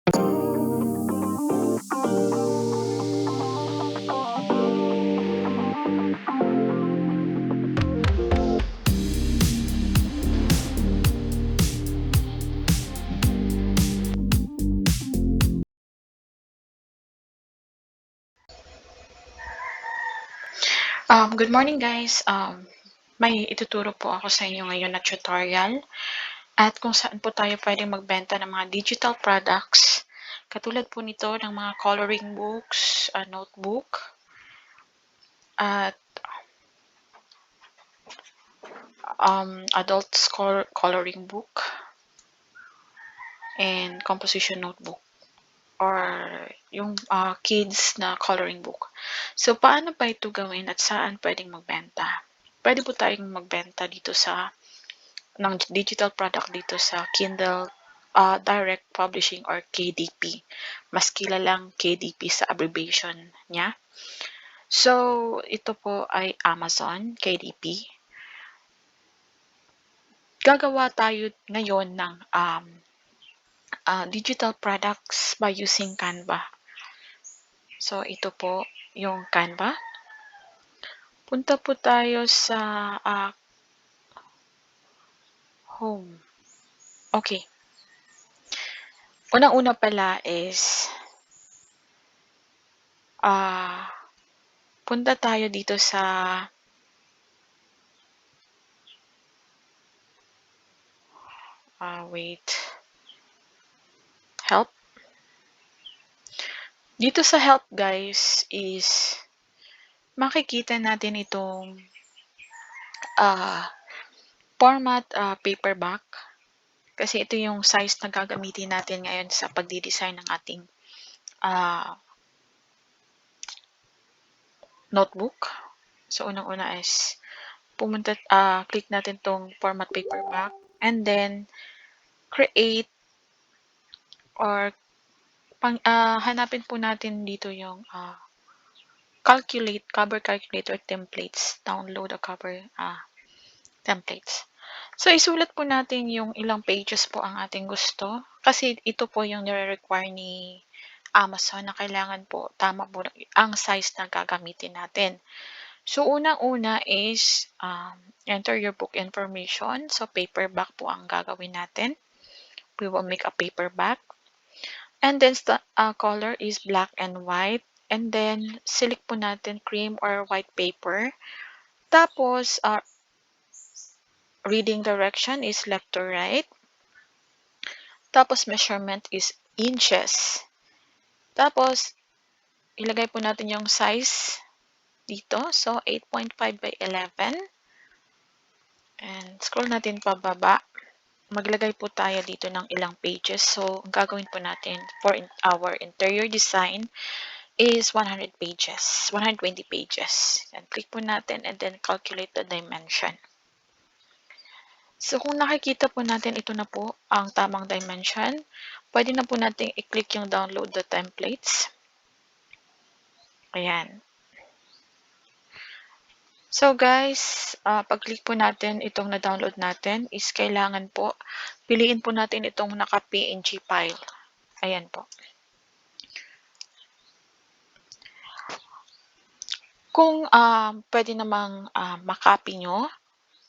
Good morning guys. May ituturo po ako sa inyo ngayon na tutorial at kung saan po tayo pwedeng magbenta ng mga digital products. Katulad po nito ng mga coloring books, notebook, at adult coloring book, and composition notebook or yung kids na coloring book. So, paano ba ito gawin at saan pwedeng magbenta? Pwede po tayong magbenta dito ng digital product dito sa Kindle Direct Publishing or KDP. Mas kilalang KDP sa abbreviation niya. So, ito po ay Amazon KDP. Gagawa tayo ngayon ng digital products by using Canva. So, ito po yung Canva. Punta po tayo sa home. Okay. Unang-una pala is punta tayo dito sa help. Dito sa help guys is makikita natin itong format paperback kasi ito yung size na gagamitin natin ngayon sa pagdi-design ng ating notebook. So unang-una is click natin tong format paperback and then create or hanapin po natin dito yung cover calculator templates, download a cover templates. So, isulat po natin yung ilang pages po ang ating gusto kasi ito po yung nire-require ni Amazon na kailangan po tama po ang size na gagamitin natin. So, unang-una is enter your book information. So, paperback po ang gagawin natin. We will make a paperback. And then, the color is black and white. And then, select po natin cream or white paper. Tapos, reading direction is left to right. Tapos, measurement is inches. Tapos, ilagay po natin yung size dito. So, 8.5 by 11. And scroll natin pababa. Maglagay po tayo dito ng ilang pages. So, ang gagawin po natin for our interior design is 100 pages, 120 pages. And click po natin and then calculate the dimension. So, kung nakikita po natin, ito na po ang tamang dimension. Pwede na po natin i-click yung download the templates. Ayan. So guys, pag-click po natin itong na-download natin is kailangan po, piliin po natin itong naka-PNG file. Ayan po. Kung pwede namang makopy nyo,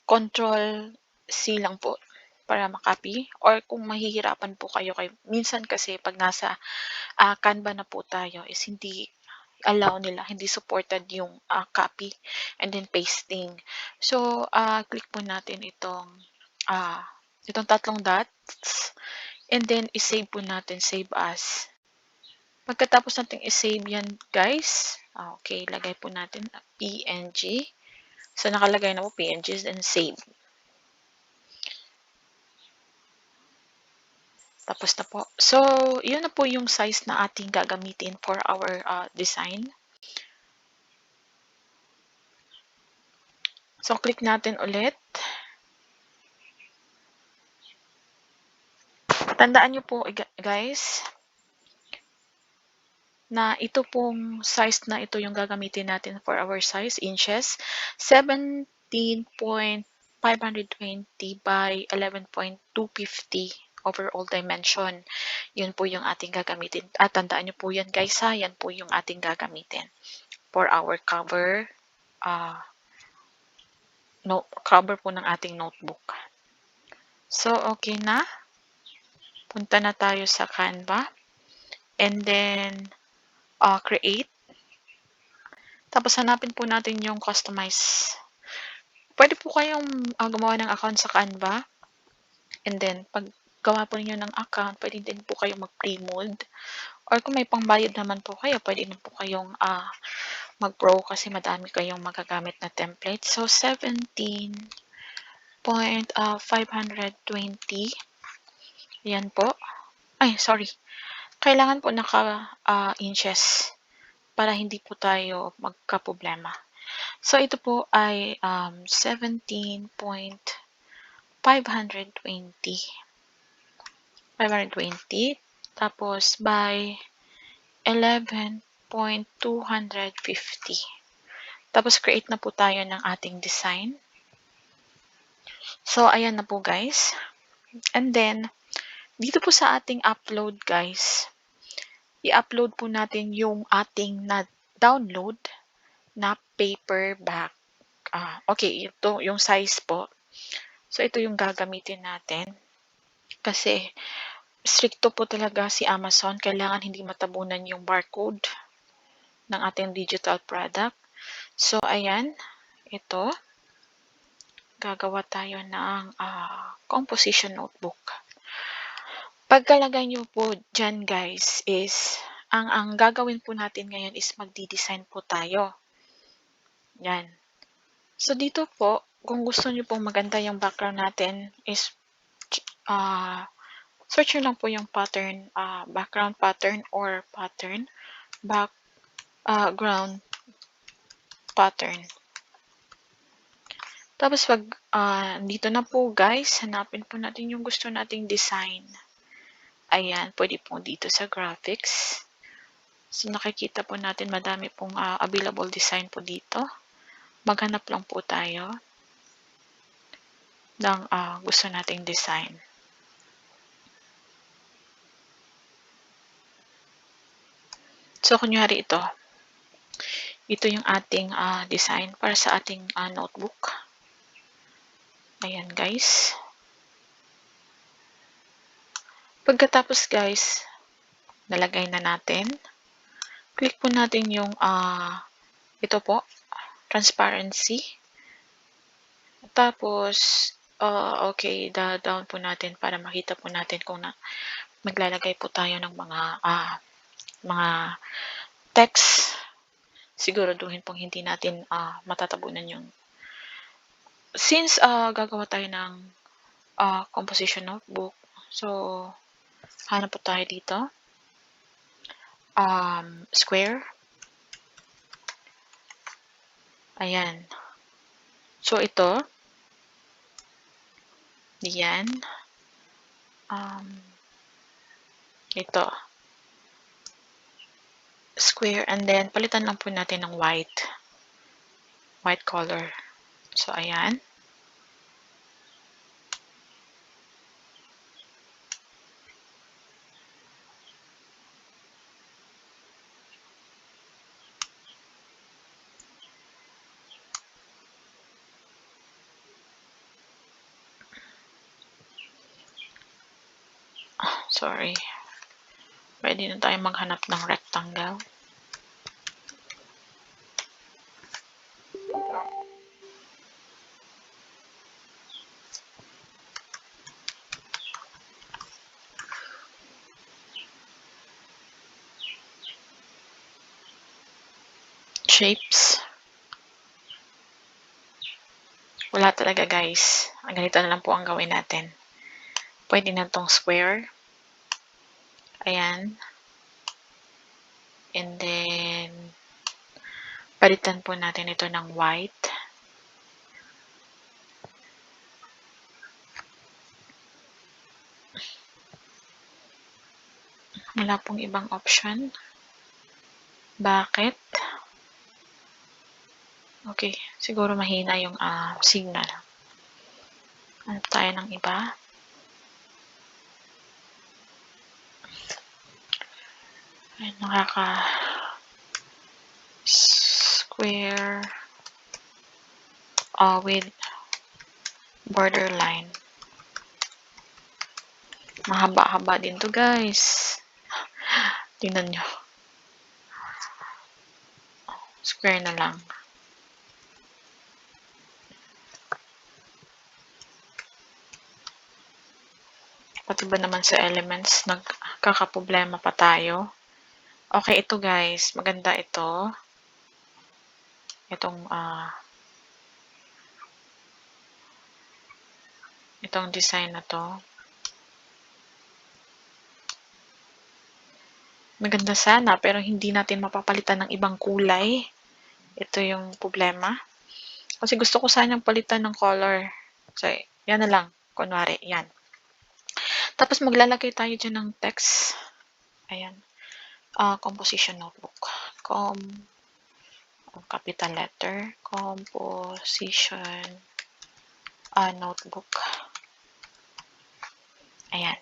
Control-C lang po para makopy. Or kung mahihirapan po kayo, minsan kasi pag nasa Canva na po tayo is hindi allow nila, hindi supported yung copy and then pasting. So, click po natin itong tatlong dots and then isave po natin, save as. Pagkatapos natin isave yan guys, okay, lagay po natin PNG. So, nakalagay na po PNG and save. Tapos na po. So, yun na po yung size na ating gagamitin for our design. So, click natin ulit. Tandaan nyo po guys, na ito pong size na ito yung gagamitin natin for our size, inches, 17.520 by 11.250 overall dimension. Yun po yung ating gagamitin. At tandaan nyo po yan guys ha, yan po yung ating gagamitin for our cover, cover po ng ating notebook. So, okay na. Punta na tayo sa Canva. And then, create. Tapos, hanapin po natin yung customize. Pwede po kayong gumawa ng account sa Canva. And then, pag gawa po ninyo ng account, pwede din po kayong mag-pre-mold. Or kung may pangbayad naman po kayo, pwede din po kayong mag-pro kasi madami kayong magagamit na template. So, 17.520. Yan po. Ay, sorry. Kailangan po naka-inches para hindi po tayo magka-problema. So, ito po ay 17.520. 520. Tapos, by 11.250. Tapos, create na po tayo ng ating design. So, ayan na po guys. And then, dito po sa ating upload guys, i-upload po natin yung ating na-download na paperback. Okay, ito yung size po. So, ito yung gagamitin natin. Kasi, stricto po talaga si Amazon. Kailangan hindi matabunan yung barcode ng ating digital product. So, ayan. Ito. Gagawa tayo ng composition notebook. Pagkalagay nyo po dyan guys is, ang gagawin po natin ngayon is magdi-design po tayo. Yan. So dito po, kung gusto nyo pong maganda yung background natin is, search nyo lang po yung pattern, background pattern or pattern, background pattern. Tapos pag dito na po guys, hanapin po natin yung gusto nating design. Ayan, pwede po dito sa graphics. So nakikita po natin madami pong available design po dito. Maghanap lang po tayo ng gusto nating design. So kunyari ito. Ito yung ating design para sa ating notebook. Ayan guys. Pagkatapos guys, nalagay na natin. Click po natin yung ito po, transparency. Tapos, okay, down po natin para makita po natin kung maglalagay po tayo ng mga text. Siguraduhin pong hindi natin matatabunan yung since gagawa tayo ng composition notebook. So, hanap po tayo dito. Square. Ayan. So, ito. Diyan. Ito. Square. And then, palitan lang po natin ng white. White color. So, ayan. Sorry. Pwede na tayo maghanap ng rectangle. Shapes. Wala talaga guys. Ang ganito na lang po ang gawin natin. Pwede na itong square. Ayan. And then, palitan po natin ito ng white. Wala pong ibang option. Bakit? Okay, siguro mahina yung signal. Hanap tayo ng iba. Ayan, square with borderline. Mahaba-haba din to guys. Tingnan nyo. Square na lang. Pati ba naman sa elements, nagkakaproblema pa tayo. Okay, ito guys. Maganda ito. Itong design na to. Maganda sana, pero hindi natin mapapalitan ng ibang kulay. Ito yung problema. Kasi gusto ko sanang palitan ng color. So, yan na lang. Kunwari, yan. Tapos maglalagay tayo dyan ng text. Ayan. Composition notebook. Capital letter. Composition notebook. Ayan.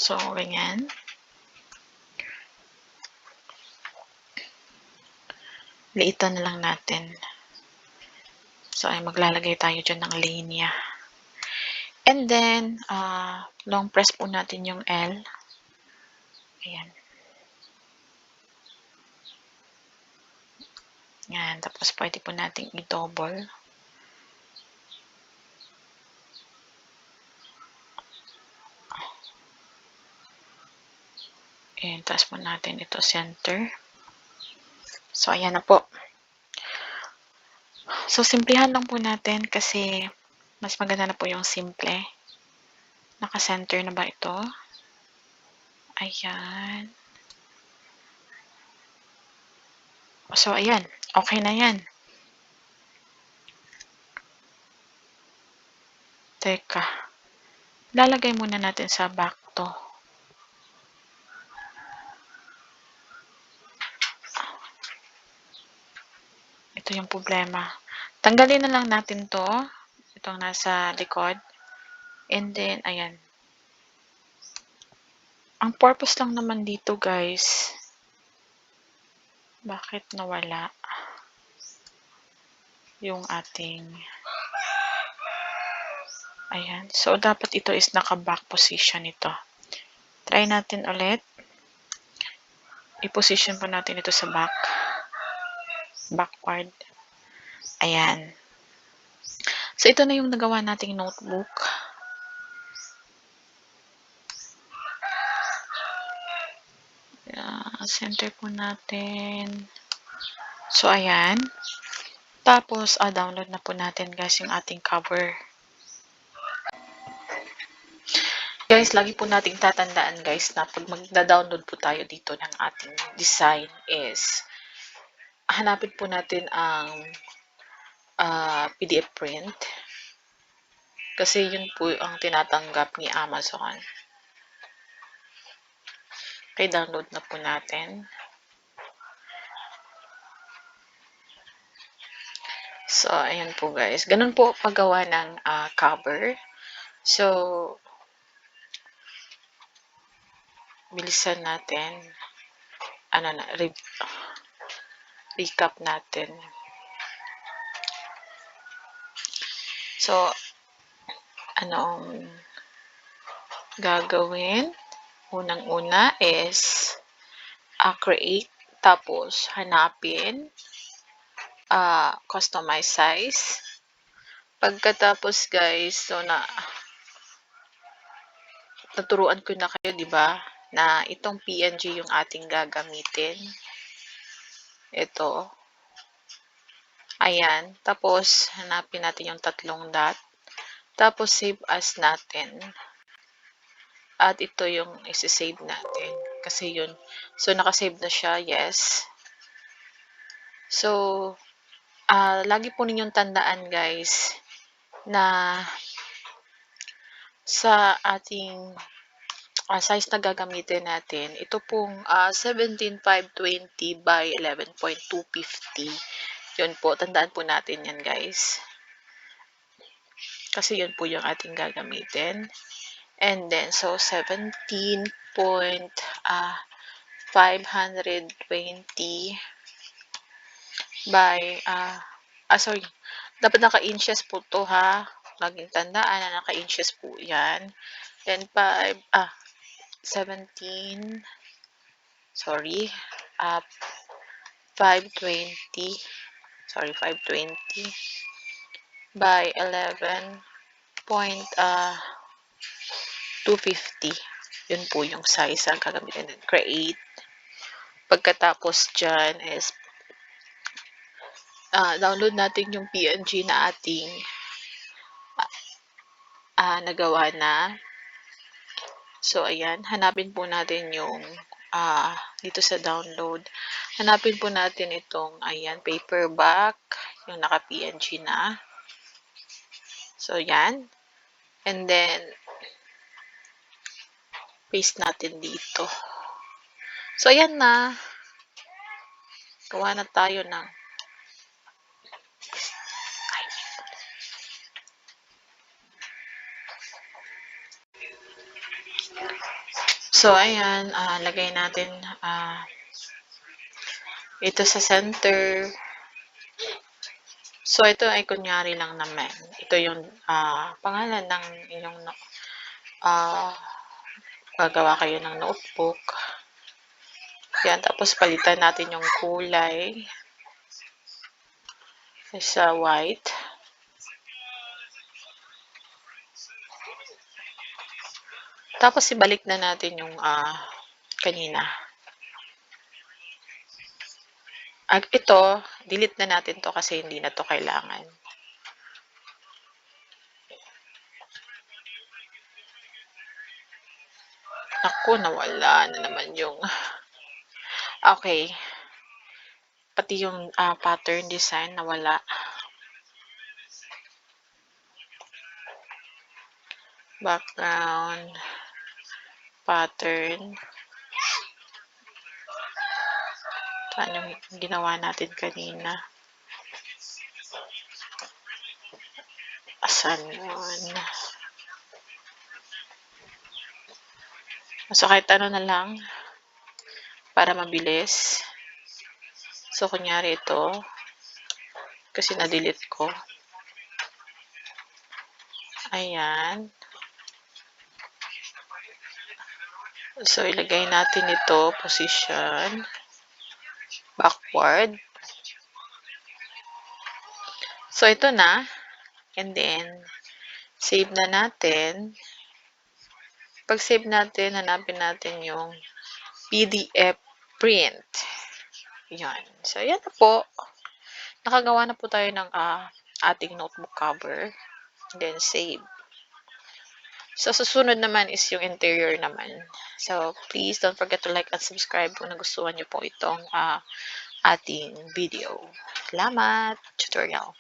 So, ganyan. Liitan na lang natin. So, ay maglalagay tayo dyan ng linya. And then, long press po natin yung L. Ayan. Yan. Tapos, pwede po natin i-double. Ayan. Tapos po natin ito center. So, ayan na po. So, simplihan lang po natin kasi mas maganda na po yung simple. Naka-center na ba ito? Ayan. So, ayan. Okay na yan. Teka. Lalagay muna natin sa back to. Ito yung problema. Tanggalin na lang natin to. Itong nasa likod. And then, ayan. Ang purpose lang naman dito, guys. Bakit nawala yung ating... Ayan. So, dapat ito is naka-back position ito. Try natin ulit. I-position po natin ito sa back. Backward. Ayan. So, ito na yung nagawa nating notebook. Center po natin. So, ayan. Tapos, download na po natin guys yung ating cover. Guys, lagi po nating tatandaan guys na pag magda-download po tayo dito ng ating design is hanapin po natin ang PDF print. Kasi yun po ang tinatanggap ni Amazon. Okay, download na po natin. So, ayan po guys. Ganun po paggawa ng cover. So, bilisan natin. Recap natin. So, anong gagawin? Unang-una is create, tapos hanapin, customize size. Pagkatapos guys, so naturuan ko na kayo, di ba? Na itong PNG yung ating gagamitin. Ito. Ayan. Tapos, hanapin natin yung tatlong dot. Tapos, save as natin. At ito yung isi-save natin. Kasi yun. So, nakasave na siya. Yes. So, lagi po ninyong tandaan guys na sa ating size na gagamitin natin, ito pong 17,520 by 11,250. Yun po, tandaan po natin yan guys. Kasi yun po yung ating gagamitin. And then, so 17,520 by, sorry, dapat naka-inches po to ha. Laging tandaan na naka-inches po yan. Then 17, sorry, 520, sorry, 520 by 11,250. Yun po yung size ang gagamitin natin. Create. Pagkatapos dyan is download natin yung PNG na ating nagawa na. So, ayan. Hanapin po natin yung dito sa download. Hanapin po natin itong, ayan, paperback. Yung naka-PNG na. So, ayan. And then, paste natin dito. So, ayan na. Gawa na tayo ng So, ayan, lagay natin ito sa center. So, ito ay kunyari lang naman. Ito yung pangalan ng inyong gagawa kayo ng notebook. Yan, tapos palitan natin yung kulay sa white. Tapos ibalik na natin yung kanina. Ito, delete na natin to kasi hindi na to kailangan. Naku, nawala na naman yung okay. Pati yung pattern design nawala. Background pattern. Saan yung ginawa natin kanina? Asan yun? So, kahit ano na lang para mabilis. So, kunyari ito kasi na-delete ko. Ayan. So, ilagay natin ito, position, backward. So, ito na. And then, save na natin. Pag save natin, hanapin natin yung PDF print. Yan. So, yan na po. Nakagawa na po tayo ng ating notebook cover. And then, save. So, susunod naman is yung interior naman. So, please don't forget to like and subscribe kung nagustuhan niyo po itong ating video. Salamat! Tutorial.